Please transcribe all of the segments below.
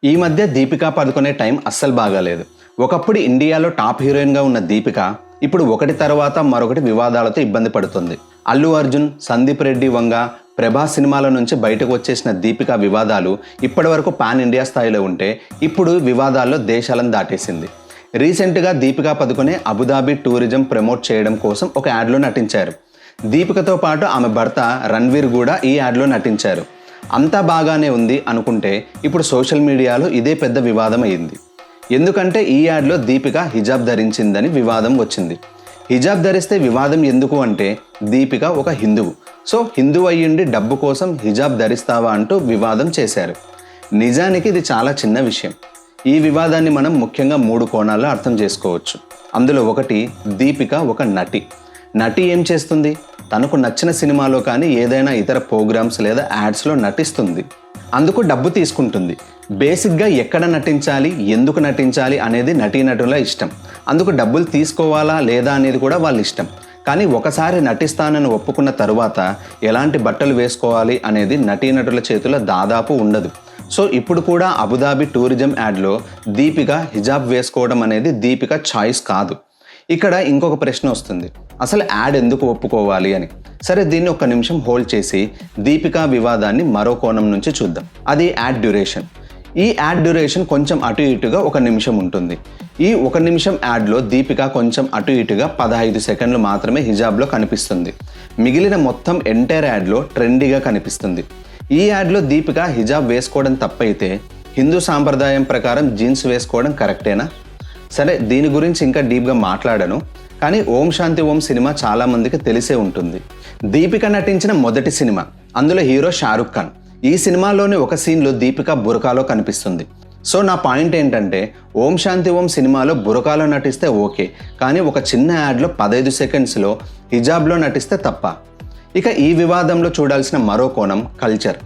ఈ మధ్య దీపికా పదుకొనే టైం అస్సలు బాగాలేదు. ఒకప్పుడు ఇండియాలో టాప్ హీరోయిన్గా ఉన్న దీపిక ఇప్పుడు ఒకటి తర్వాత మరొకటి వివాదాలతో ఇబ్బంది పడుతుంది. అల్లు అర్జున్, సందీప్ రెడ్డి వంగ, ప్రభాస్ సినిమాల నుంచి బయటకు వచ్చేసిన దీపిక వివాదాలు ఇప్పటివరకు పాన్ ఇండియా స్థాయిలో ఉంటే ఇప్పుడు వివాదాల్లో దేశాలను దాటేసింది. రీసెంట్గా Deepika Padukone Abu Dhabi tourism promote చేయడం కోసం ఒక యాడ్లో నటించారు. దీపికతో పాటు ఆమె భర్త రణ్వీర్ కూడా ఈ యాడ్లో నటించారు. అంతా బాగానే ఉంది అనుకుంటే ఇప్పుడు సోషల్ మీడియాలో ఇదే పెద్ద వివాదం అయింది. ఎందుకంటే ఈ యాడ్లో దీపిక హిజాబ్ ధరించిందని వివాదం వచ్చింది. హిజాబ్ ధరిస్తే వివాదం ఎందుకు అంటే దీపిక ఒక హిందువు, సో హిందువు అయ్యుండి డబ్బు కోసం హిజాబ్ ధరిస్తావా అంటూ వివాదం చేశారు. నిజానికి ఇది చాలా చిన్న విషయం. ఈ వివాదాన్ని మనం ముఖ్యంగా 3 కోణాల్లో అర్థం చేసుకోవచ్చు. అందులో ఒకటి, దీపిక ఒక నటి ఏం చేస్తుంది? తనకు నచ్చిన సినిమాలో కానీ ఏదైనా ఇతర ప్రోగ్రామ్స్ లేదా యాడ్స్లో నటిస్తుంది. అందుకు డబ్బు తీసుకుంటుంది. బేసిక్గా ఎక్కడ నటించాలి, ఎందుకు నటించాలి అనేది నటీనటుల ఇష్టం. అందుకు డబ్బులు తీసుకోవాలా లేదా అనేది కూడా వాళ్ళ ఇష్టం. కానీ ఒకసారి నటిస్తానని ఒప్పుకున్న తరువాత ఎలాంటి బట్టలు వేసుకోవాలి అనేది నటీనటుల చేతిలో దాదాపు ఉండదు. సో ఇప్పుడు కూడా అబుదాబి టూరిజం యాడ్లో దీపిక హిజాబ్ వేసుకోవడం అనేది దీపిక చాయిస్ కాదు. ఇక్కడ ఇంకొక ప్రశ్న వస్తుంది, అసలు యాడ్ ఎందుకు ఒప్పుకోవాలి అని. సరే, దీన్ని ఒక నిమిషం హోల్డ్ చేసి దీపికా వివాదాన్ని మరో కోణం నుంచి చూద్దాం. అది యాడ్ డ్యూరేషన్. ఈ యాడ్ డ్యూరేషన్ కొంచెం అటు ఇటుగా 1 నిమిషం ఉంటుంది. ఈ 1 నిమిషం యాడ్లో దీపిక కొంచెం అటు ఇటుగా 15 సెకండ్లు మాత్రమే హిజాబ్లో కనిపిస్తుంది. మిగిలిన మొత్తం ఎంటైర్ యాడ్లో ట్రెండీగా కనిపిస్తుంది. ఈ యాడ్లో దీపిక హిజాబ్ వేసుకోవడం తప్పైతే హిందూ సాంప్రదాయం ప్రకారం జీన్స్ వేసుకోవడం కరెక్టేనా? సరే, దీని గురించి ఇంకా డీప్గా మాట్లాడను. కానీ ఓం శాంతి ఓం సినిమా చాలామందికి తెలిసే ఉంటుంది. దీపిక నటించిన మొదటి సినిమా. అందులో హీరో షారుఖ్ ఖాన్. ఈ సినిమాలోని ఒక సీన్లో దీపిక బురకాలో కనిపిస్తుంది. సో నా పాయింట్ ఏంటంటే, ఓం శాంతి ఓం సినిమాలో బురకాలో నటిస్తే ఓకే, కానీ ఒక చిన్న యాడ్లో 15 సెకండ్స్లో హిజాబ్లో నటిస్తే తప్ప? ఇక ఈ వివాదంలో చూడాల్సిన మరో కోణం కల్చర్.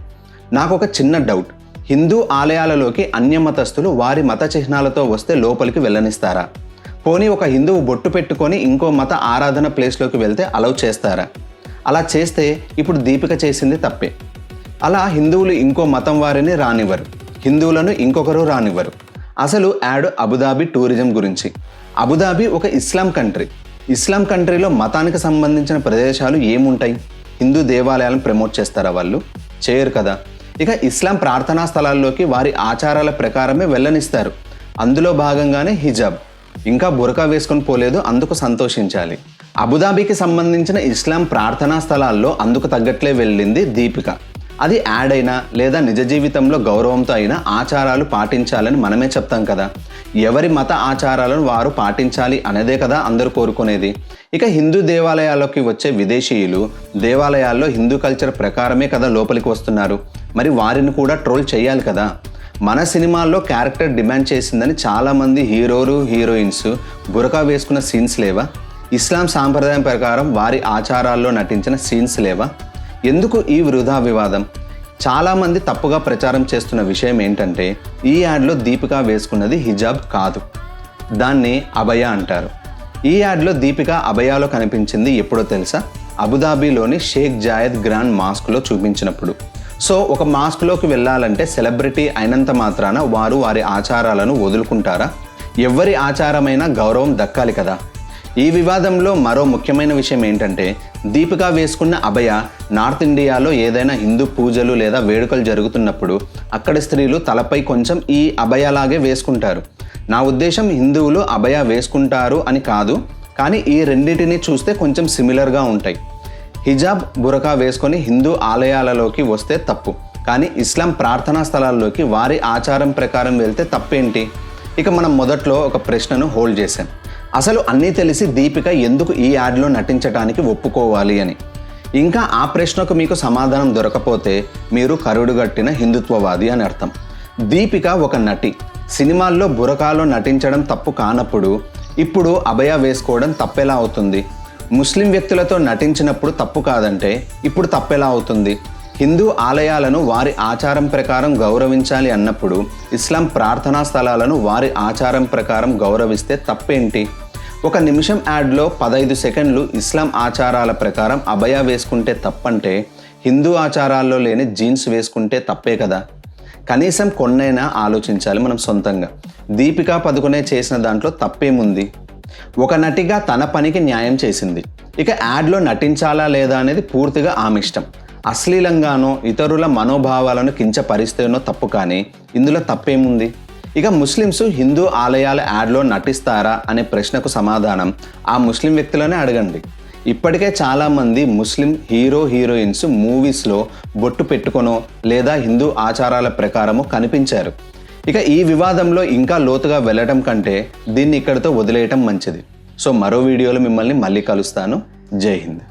నాకు ఒక చిన్న డౌట్, హిందూ ఆలయాలలోకి అన్యమతస్థులు వారి మత చిహ్నాలతో వస్తే లోపలికి వెళ్ళనిస్తారా? పోనీ ఒక హిందువు బొట్టు పెట్టుకొని ఇంకో మత ఆరాధన ప్లేస్లోకి వెళ్తే అలౌ చేస్తారా? అలా చేస్తే ఇప్పుడు దీపిక చేసింది తప్పే. అలా హిందువులు ఇంకో మతం వారిని రానివ్వరు, హిందువులను ఇంకొకరు రానివ్వరు. అసలు యాడ్ అబుదాబి టూరిజం గురించి. అబుదాబి ఒక ఇస్లాం కంట్రీ. ఇస్లాం కంట్రీలో మతానికి సంబంధించిన ప్రదేశాలు ఏముంటాయి? హిందూ దేవాలయాలను ప్రమోట్ చేస్తారా వాళ్ళు? చేయరు కదా. ఇక ఇస్లాం ప్రార్థనా స్థలాల్లోకి వారి ఆచారాల ప్రకారమే వెళ్ళనిస్తారు. అందులో భాగంగానే హిజాబ్. ఇంకా బురకా వేసుకొని పోలేదు, అందుకు సంతోషించాలి. అబుదాబికి సంబంధించిన ఇస్లాం ప్రార్థనా స్థలాల్లో అందుకు తగ్గట్లే వెళ్ళింది దీపిక. అది యాడ్ అయినా లేదా నిజ జీవితంలో గౌరవంతో అయినా ఆచారాలు పాటించాలని మనమే చెప్తాం కదా. ఎవరి మత ఆచారాలను వారు పాటించాలి అనేదే కదా అందరూ కోరుకునేది. ఇక హిందూ దేవాలయాల్లోకి వచ్చే విదేశీయులు దేవాలయాల్లో హిందూ కల్చర్ ప్రకారమే కదా లోపలికి వస్తున్నారు. మరి వారిని కూడా ట్రోల్ చేయాలి కదా. మన సినిమాల్లో క్యారెక్టర్ డిమాండ్ చేసిందని చాలామంది హీరోలు హీరోయిన్స్ బురకా వేసుకున్న సీన్స్ లేవా? ఇస్లాం సాంప్రదాయం ప్రకారం వారి ఆచారాల్లో నటించిన సీన్స్ లేవా? ఎందుకు ఈ వృధా వివాదం? చాలామంది తప్పుగా ప్రచారం చేస్తున్న విషయం ఏంటంటే, ఈ యాడ్లో దీపిక వేసుకున్నది హిజాబ్ కాదు, దాన్ని అబయా అంటారు. ఈ యాడ్లో దీపిక అబయాలో కనిపించింది ఎప్పుడో తెలుసా? అబుదాబిలోని షేక్ జాయద్ గ్రాండ్ మాస్క్లో చూపించినప్పుడు. సో ఒక మాస్క్లోకి వెళ్ళాలంటే సెలబ్రిటీ అయినంత మాత్రాన వారు వారి ఆచారాలను వదులుకుంటారా? ఎవరి ఆచారమైనా గౌరవం దక్కాలి కదా. ఈ వివాదంలో మరో ముఖ్యమైన విషయం ఏంటంటే, దీపిక వేసుకున్న అబయ నార్త్ ఇండియాలో ఏదైనా హిందూ పూజలు లేదా వేడుకలు జరుగుతున్నప్పుడు అక్కడి స్త్రీలు తలపై కొంచెం ఈ అబయలాగే వేసుకుంటారు. నా ఉద్దేశం హిందువులు అబయ వేసుకుంటారు అని కాదు, కానీ ఈ రెండింటిని చూస్తే కొంచెం సిమిలర్గా ఉంటాయి. హిజాబ్, బురకా వేసుకొని హిందూ ఆలయాలలోకి వస్తే తప్పు, కానీ ఇస్లాం ప్రార్థనా స్థలాల్లోకి వారి ఆచారం ప్రకారం వెళ్తే తప్పేంటి? ఇక మనం మొదట్లో ఒక ప్రశ్నను హోల్డ్ చేశాం. అసలు అన్నీ తెలిసి దీపిక ఎందుకు ఈ యాడ్లో నటించడానికి ఒప్పుకోవాలి అని. ఇంకా ఆ ప్రశ్నకు మీకు సమాధానం దొరకపోతే మీరు కరుడుగట్టిన హిందుత్వవాది అని అర్థం. దీపిక ఒక నటి. సినిమాల్లో బురకాలో నటించడం తప్పు కానప్పుడు ఇప్పుడు అబయ వేసుకోవడం తప్పెలా అవుతుంది? ముస్లిం వ్యక్తులతో నటించినప్పుడు తప్పు కాదంటే ఇప్పుడు తప్పెలా అవుతుంది? హిందూ ఆలయాలను వారి ఆచారం ప్రకారం గౌరవించాలి అన్నప్పుడు ఇస్లాం ప్రార్థనా స్థలాలను వారి ఆచారం ప్రకారం గౌరవిస్తే తప్పేంటి? 1 నిమిషం యాడ్లో 15 సెకండ్లు ఇస్లాం ఆచారాల ప్రకారం అబయా వేసుకుంటే తప్పంటే హిందూ ఆచారాల్లో లేని జీన్స్ వేసుకుంటే తప్పే కదా. కనీసం కొన్నైనా ఆలోచించాలి మనం సొంతంగా. దీపికా పదుకొనే చేసిన దాంట్లో తప్పేముంది? ఒక నటిగా తన పనికి న్యాయం చేసింది. ఇక యాడ్లో నటించాలా లేదా అనేది పూర్తిగా ఆమె ఇష్టం. అశ్లీలంగానో ఇతరుల మనోభావాలను కించపరిస్తేనో తప్పు, కానీ ఇందులో తప్పేముంది? ఇక ముస్లిమ్స్ హిందూ ఆలయాల యాడ్లో నటిస్తారా అనే ప్రశ్నకు సమాధానం ఆ ముస్లిం వ్యక్తులనే అడగండి. ఇప్పటికే చాలామంది ముస్లిం హీరోయిన్స్ మూవీస్లో బొట్టు పెట్టుకొనో లేదా హిందూ ఆచారాల ప్రకారమో కనిపించారు. ఇక ఈ వివాదంలో ఇంకా లోతుగా వెళ్ళటం కంటే దీన్ని ఇక్కడితో వదిలేయటం మంచిది. సో మరో వీడియోలో మిమ్మల్ని మళ్ళీ కలుస్తాను. జై హింద్.